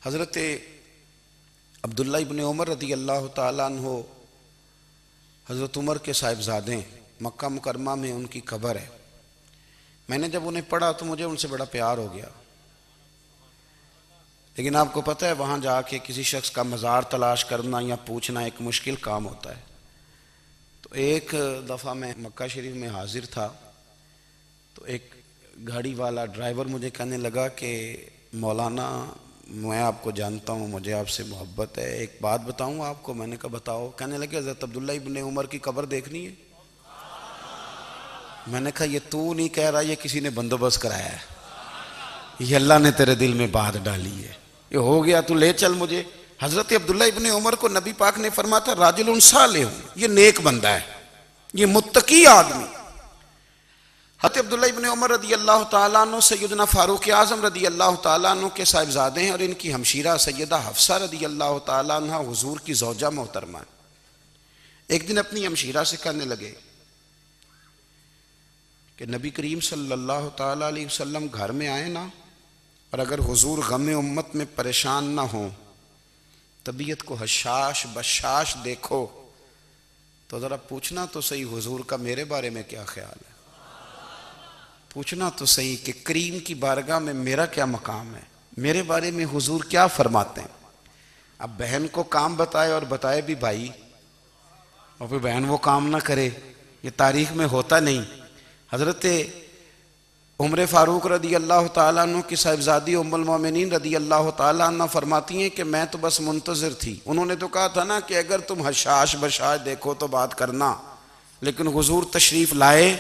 حضرت عبداللہ ابن عمر رضی اللہ تعالیٰ عنہ حضرت عمر کے صاحبزادے، مکہ مکرمہ میں ان کی قبر ہے۔ میں نے جب انہیں پڑھا تو مجھے ان سے بڑا پیار ہو گیا، لیکن آپ کو پتہ ہے وہاں جا کے کسی شخص کا مزار تلاش کرنا یا پوچھنا ایک مشکل کام ہوتا ہے۔ تو ایک دفعہ میں مکہ شریف میں حاضر تھا، تو ایک گاڑی والا ڈرائیور مجھے کہنے لگا کہ مولانا میں آپ کو جانتا ہوں، مجھے آپ سے محبت ہے، ایک بات بتاؤں آپ کو۔ میں نے کہا بتاؤ۔ کہنے لگے حضرت عبداللہ ابن عمر کی قبر دیکھنی ہے۔ میں نے کہا یہ تو نہیں کہہ رہا، یہ کسی نے بندوبست کرایا ہے، یہ اللہ نے تیرے دل میں بات ڈالی ہے، یہ ہو گیا تو لے چل مجھے۔ حضرت عبداللہ ابن عمر کو نبی پاک نے فرمایا تھا راجل صالح، یہ نیک بندہ ہے، یہ متقی آدمی۔ حضرت عبداللہ ابن عمر رضی اللہ تعالیٰ عنہ سیدنا فاروق اعظم رضی اللہ تعالیٰ عنہ کے صاحبزادے ہیں، اور ان کی ہمشیرہ سیدہ حفصہ رضی اللہ تعالیٰ عنہ حضور کی زوجہ محترمہ۔ ایک دن اپنی ہمشیرہ سے کہنے لگے کہ نبی کریم صلی اللہ تعالیٰ علیہ وسلم گھر میں آئے نا، اور اگر حضور غم امت میں پریشان نہ ہوں، طبیعت کو حشاش بشاش دیکھو، تو ذرا پوچھنا تو صحیح حضور کا میرے بارے میں کیا خیال ہے، پوچھنا تو صحیح کہ کریم کی بارگاہ میں میرا کیا مقام ہے، میرے بارے میں حضور کیا فرماتے ہیں۔ اب بہن کو کام بتائے، اور بتائے بھی بھائی، اور پھر بہن وہ کام نہ کرے، یہ تاریخ میں ہوتا نہیں۔ حضرت عمر فاروق رضی اللہ تعالیٰ عنہ کی صاحبزادی ام المومنین رضی اللہ تعالیٰ عنہ فرماتی ہیں کہ میں تو بس منتظر تھی۔ انہوں نے تو کہا تھا نا کہ اگر تم حشاش بشاش دیکھو تو بات کرنا، لیکن حضور تشریف لائے،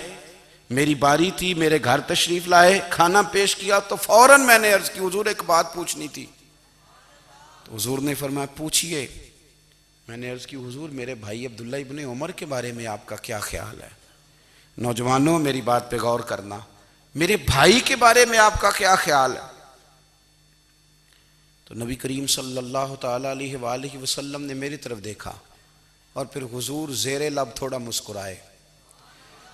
میری باری تھی، میرے گھر تشریف لائے، کھانا پیش کیا تو فوراً میں نے عرض کی حضور ایک بات پوچھنی تھی۔ تو حضور نے فرمایا پوچھئے۔ میں نے عرض کی حضور میرے بھائی عبداللہ ابن عمر کے بارے میں آپ کا کیا خیال ہے؟ نوجوانوں میری بات پہ غور کرنا، میرے بھائی کے بارے میں آپ کا کیا خیال ہے؟ تو نبی کریم صلی اللہ تعالیٰ علیہ وآلہ وسلم نے میری طرف دیکھا، اور پھر حضور زیر لب تھوڑا مسکرائے،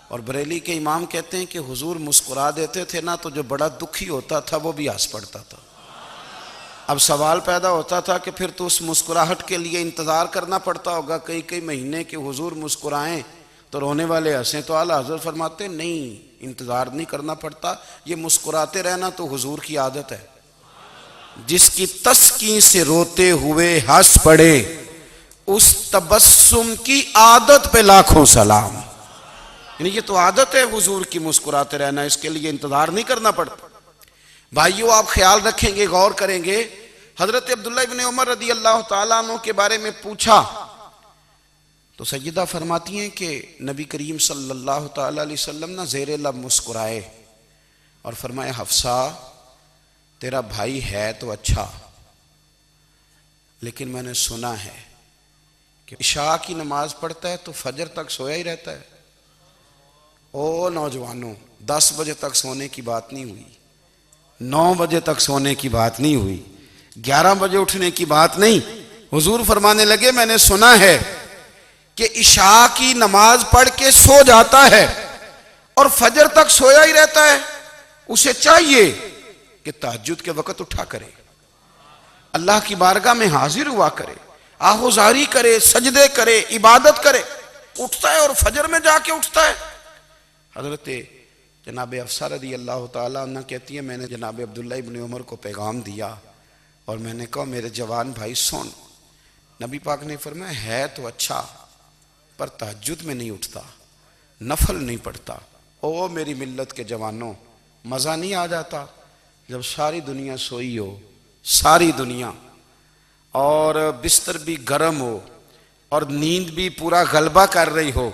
اور بریلی کے امام کہتے ہیں کہ حضور مسکرا دیتے تھے نا تو جو بڑا دکھی ہوتا تھا وہ بھی ہنس پڑتا تھا۔ اب سوال پیدا ہوتا تھا کہ پھر تو اس مسکراہٹ کے لیے انتظار کرنا پڑتا ہوگا کئی مہینے کہ حضور مسکرائیں تو رونے والے ہنسیں، تو اعلیٰ حضرت فرماتے نہیں، انتظار نہیں کرنا پڑتا، یہ مسکراتے رہنا تو حضور کی عادت ہے۔ جس کی تسکین سے روتے ہوئے ہنس پڑے، اس تبسم کی عادت پہ لاکھوں سلام۔ یعنی یہ تو عادت ہے حضور کی مسکراتے رہنا، اس کے لیے انتظار نہیں کرنا پڑتا۔ بھائیو آپ خیال رکھیں گے، غور کریں گے، حضرت عبداللہ ابن عمر رضی اللہ تعالیٰ عنہ کے بارے میں پوچھا تو سیدہ فرماتی ہیں کہ نبی کریم صلی اللہ تعالیٰ علیہ وسلم نہ زیر لب مسکرائے اور فرمائے حفصہ تیرا بھائی ہے تو اچھا، لیکن میں نے سنا ہے کہ عشاء کی نماز پڑھتا ہے تو فجر تک سویا ہی رہتا ہے۔ او نوجوانوں، 10 بجے تک سونے کی بات نہیں ہوئی، 9 بجے تک سونے کی بات نہیں ہوئی، 11 بجے اٹھنے کی بات نہیں۔ حضور فرمانے لگے میں نے سنا ہے کہ عشاء کی نماز پڑھ کے سو جاتا ہے اور فجر تک سویا ہی رہتا ہے، اسے چاہیے کہ تہجد کے وقت اٹھا کرے، اللہ کی بارگاہ میں حاضر ہوا کرے، آہوزاری کرے، سجدے کرے، عبادت کرے۔ اٹھتا ہے اور فجر میں جا کے اٹھتا ہے۔ حضرت جناب حفصہ رضی اللہ تعالیٰ عنہ کہتی ہے میں نے جناب عبداللہ ابن عمر کو پیغام دیا اور میں نے کہا میرے جوان بھائی سن، نبی پاک نے فرمایا ہے تو اچھا پر تہجد میں نہیں اٹھتا، نفل نہیں پڑھتا۔ او میری ملت کے جوانوں، مزہ نہیں آ جاتا جب ساری دنیا سوئی ہو، ساری دنیا، اور بستر بھی گرم ہو اور نیند بھی پورا غلبہ کر رہی ہو،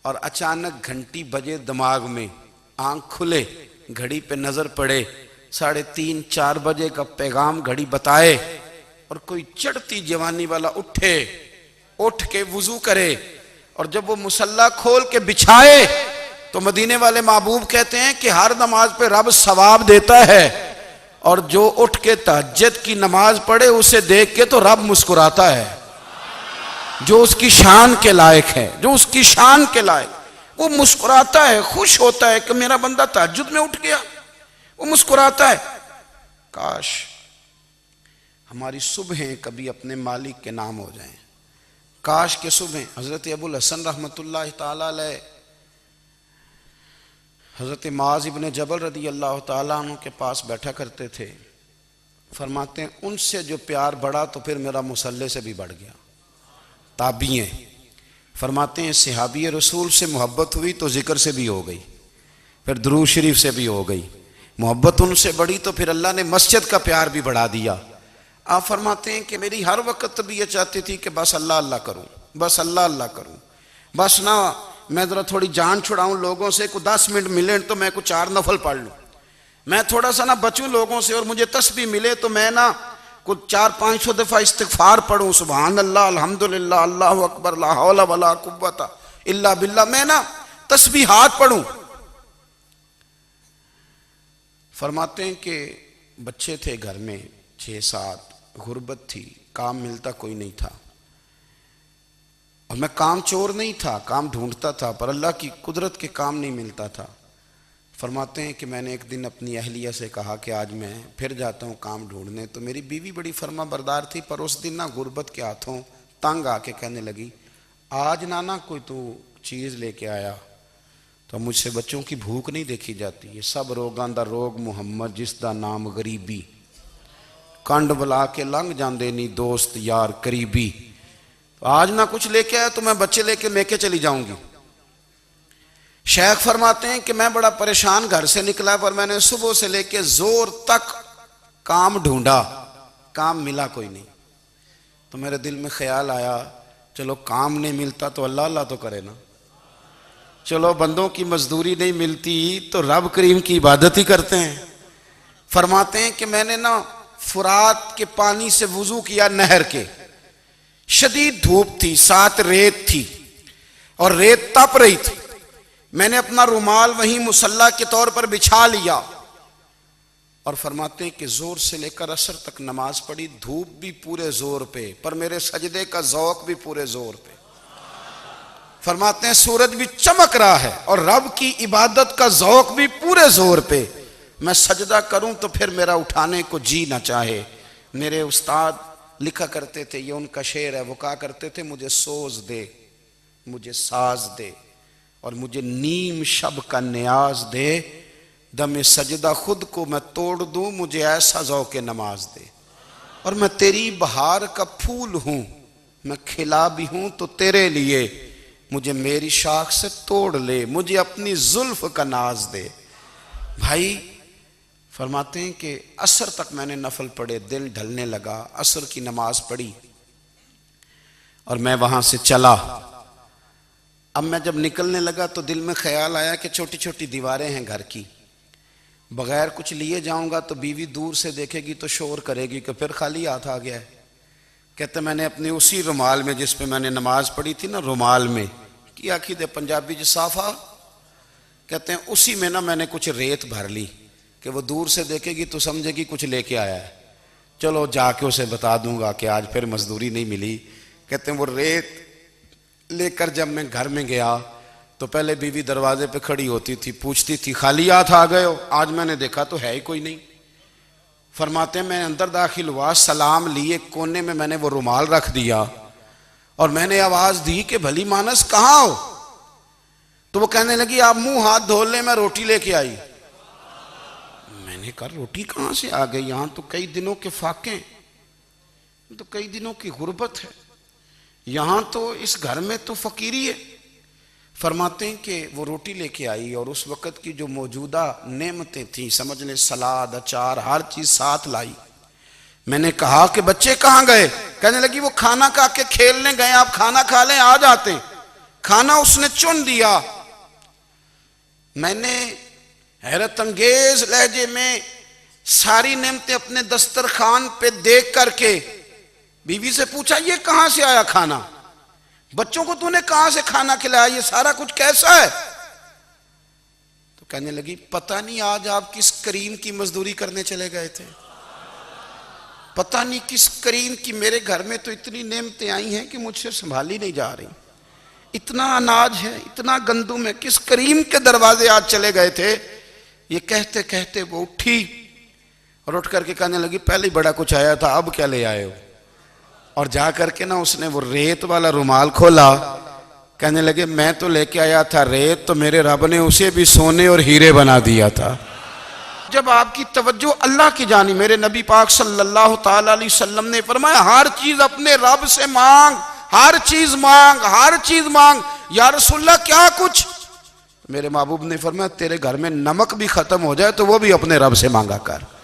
اور اچانک گھنٹی بجے دماغ میں، آنکھ کھلے، گھڑی پہ نظر پڑے، 3:30 4 بجے کا پیغام گھڑی بتائے، اور کوئی چڑھتی جوانی والا اٹھ کے وضو کرے، اور جب وہ مصلی کھول کے بچھائے تو مدینے والے محبوب کہتے ہیں کہ ہر نماز پہ رب ثواب دیتا ہے، اور جو اٹھ کے تہجد کی نماز پڑھے اسے دیکھ کے تو رب مسکراتا ہے، جو اس کی شان کے لائق ہے، جو اس کی شان کے لائق، وہ مسکراتا ہے، خوش ہوتا ہے کہ میرا بندہ تہجد میں اٹھ گیا، وہ مسکراتا ہے۔ کاش ہماری صبحیں کبھی اپنے مالک کے نام ہو جائیں. کاش کے صبح. حضرت ابو الحسن رحمۃ اللہ تعالی علیہ حضرت معاذ ابن جبل رضی اللہ تعالیٰ عنہ کے پاس بیٹھا کرتے تھے. فرماتے ہیں ان سے جو پیار بڑھا تو پھر میرا مصلی سے بھی بڑھ گیا. تابعی ہیں. فرماتے ہیں صحابی رسول سے محبت ہوئی تو ذکر سے بھی ہو گئی, پھر درود شریف سے بھی ہو گئی. محبت ان سے بڑھی تو پھر اللہ نے مسجد کا پیار بھی بڑھا دیا. آپ فرماتے ہیں کہ میری ہر وقت طبیعت چاہتی تھی کہ بس اللہ اللہ کروں, بس اللہ اللہ کروں, بس نہ میں ذرا تھوڑی جان چھڑاؤں لوگوں سے, کو 10 منٹ ملے تو میں کو 4 نفل پڑھ لوں, میں تھوڑا سا نہ بچوں لوگوں سے, اور مجھے تسبیح ملے تو میں نہ کچھ 400-500 دفعہ استغفار پڑھوں, سبحان اللہ, الحمدللہ, اللہ اکبر, لا حول ولا قوت الا باللہ, میں نہ تسبیحات پڑھوں. فرماتے ہیں کہ بچے تھے گھر میں 6-7, غربت تھی, کام ملتا کوئی نہیں تھا, اور میں کام چور نہیں تھا, کام ڈھونڈتا تھا, پر اللہ کی قدرت کے کام نہیں ملتا تھا. فرماتے ہیں کہ میں نے ایک دن اپنی اہلیہ سے کہا کہ آج میں پھر جاتا ہوں کام ڈھونڈنے. تو میری بیوی بڑی فرما بردار تھی, پر اس دن نہ غربت کے ہاتھوں تنگ آ کے کہنے لگی آج نانا کوئی تو چیز لے کے آیا. تو مجھ سے بچوں کی بھوک نہیں دیکھی جاتی. یہ سب روگاں دا روگ محمد جس دا نام غریبی, کنڈ بلا کے لنگ جاندے نہیں دوست یار قریبی. آج نہ کچھ لے کے آیا تو میں بچے لے کے میکے چلی جاؤں گی. شیخ فرماتے ہیں کہ میں بڑا پریشان گھر سے نکلا, پر میں نے صبح سے لے کے زور تک کام ڈھونڈا, کام ملا کوئی نہیں. تو میرے دل میں خیال آیا چلو کام نہیں ملتا تو اللہ اللہ تو کرے نا, چلو بندوں کی مزدوری نہیں ملتی تو رب کریم کی عبادت ہی کرتے ہیں. فرماتے ہیں کہ میں نے نا فرات کے پانی سے وضو کیا, نہر کے, شدید دھوپ تھی, ساتھ ریت تھی اور ریت تپ رہی تھی. میں نے اپنا رومال وہیں مصلی کے طور پر بچھا لیا, اور فرماتے ہیں کہ زور سے لے کر عصر تک نماز پڑھی. دھوپ بھی پورے زور پہ, پر میرے سجدے کا ذوق بھی پورے زور پہ. فرماتے ہیں سورج بھی چمک رہا ہے اور رب کی عبادت کا ذوق بھی پورے زور پہ. میں سجدہ کروں تو پھر میرا اٹھانے کو جی نہ چاہے. میرے استاد لکھا کرتے تھے, یہ ان کا شعر ہے, وہ کہا کرتے تھے مجھے سوز دے, مجھے ساز دے, اور مجھے نیم شب کا نیاز دے, دم سجدہ خود کو میں توڑ دوں, مجھے ایسا ذوق نماز دے. اور میں تیری بہار کا پھول ہوں, میں کھلا بھی ہوں تو تیرے لیے, مجھے میری شاخ سے توڑ لے, مجھے اپنی زلف کا ناز دے. بھائی فرماتے ہیں کہ عصر تک میں نے نفل پڑھے, دل ڈھلنے لگا, عصر کی نماز پڑھی اور میں وہاں سے چلا. اب میں جب نکلنے لگا تو دل میں خیال آیا کہ چھوٹی چھوٹی دیواریں ہیں گھر کی, بغیر کچھ لیے جاؤں گا تو بیوی دور سے دیکھے گی تو شور کرے گی کہ پھر خالی ہاتھ آ گیا ہے. کہتے میں نے اپنی اسی رومال میں جس پہ میں نے نماز پڑھی تھی نا, رومال میں کی آخی دے پنجابی جسافہ کہتے ہیں, اسی میں نا میں نے کچھ ریت بھر لی کہ وہ دور سے دیکھے گی تو سمجھے گی کچھ لے کے آیا ہے, چلو جا کے اسے بتا دوں گا کہ آج پھر مزدوری نہیں ملی. کہتے ہیں وہ ریت لے کر جب میں گھر میں گیا تو پہلے بیوی دروازے پہ کھڑی ہوتی تھی, پوچھتی تھی خالی ہاتھ آ گئے ہو؟ آج میں نے دیکھا تو ہے ہی کوئی نہیں. فرماتے ہیں میں اندر داخل ہوا, سلام لیے, کونے میں میں نے وہ رومال رکھ دیا اور میں نے آواز دی کہ بھلی مانس کہاں ہو؟ تو وہ کہنے لگی آپ منہ ہاتھ دھو لیں, میں روٹی لے کے آئی. میں نے کہا روٹی کہاں سے آ گئی؟ یہاں تو کئی دنوں کے فاقے, تو کئی دنوں کی غربت ہے, یہاں تو اس گھر میں تو فقیری ہے. فرماتے ہیں کہ وہ روٹی لے کے آئی اور اس وقت کی جو موجودہ نعمتیں تھیں, سمجھ لیں سلاد, اچار, ہر چیز ساتھ لائی. میں نے کہا کہ بچے کہاں گئے؟ کہنے لگی وہ کھانا کھا کے کھیلنے گئے, آپ کھانا کھا لیں آ جاتے. کھانا اس نے چن دیا. میں نے حیرت انگیز لہجے میں ساری نعمتیں اپنے دسترخوان پہ دیکھ کر کے بیوی سے پوچھا یہ کہاں سے آیا کھانا؟ بچوں کو تو نے کہاں سے کھانا کھلایا؟ یہ سارا کچھ کیسا ہے؟ تو کہنے لگی پتہ نہیں آج آپ کس کریم کی مزدوری کرنے چلے گئے تھے, پتہ نہیں کس کریم کی. میرے گھر میں تو اتنی نعمتیں آئی ہیں کہ مجھ سے سنبھالی نہیں جا رہی, اتنا اناج ہے, اتنا گندم ہے, کس کریم کے دروازے آج چلے گئے تھے؟ یہ کہتے کہتے وہ اٹھی اور اٹھ کر کے کہنے لگی پہلے ہی بڑا کچھ آیا تھا، اب کیا لے آئے ہو؟ اور جا کر کے نا اس نے وہ ریت والا رومال کھولا، کہنے لگے میں تو لے کے آیا تھا ریت، تو میرے رب نے اسے بھی سونے اور ہیرے بنا دیا تھا۔ جب آپ کی توجہ اللہ کی جانب، میرے نبی پاک صلی اللہ تعالی علیہ وسلم نے فرمایا ہر چیز اپنے رب سے مانگ، ہر چیز مانگ، ہر چیز مانگ۔ یا رسول اللہ کیا کچھ؟ میرے محبوب نے فرمایا تیرے گھر میں نمک بھی ختم ہو جائے تو وہ بھی اپنے رب سے مانگا کر۔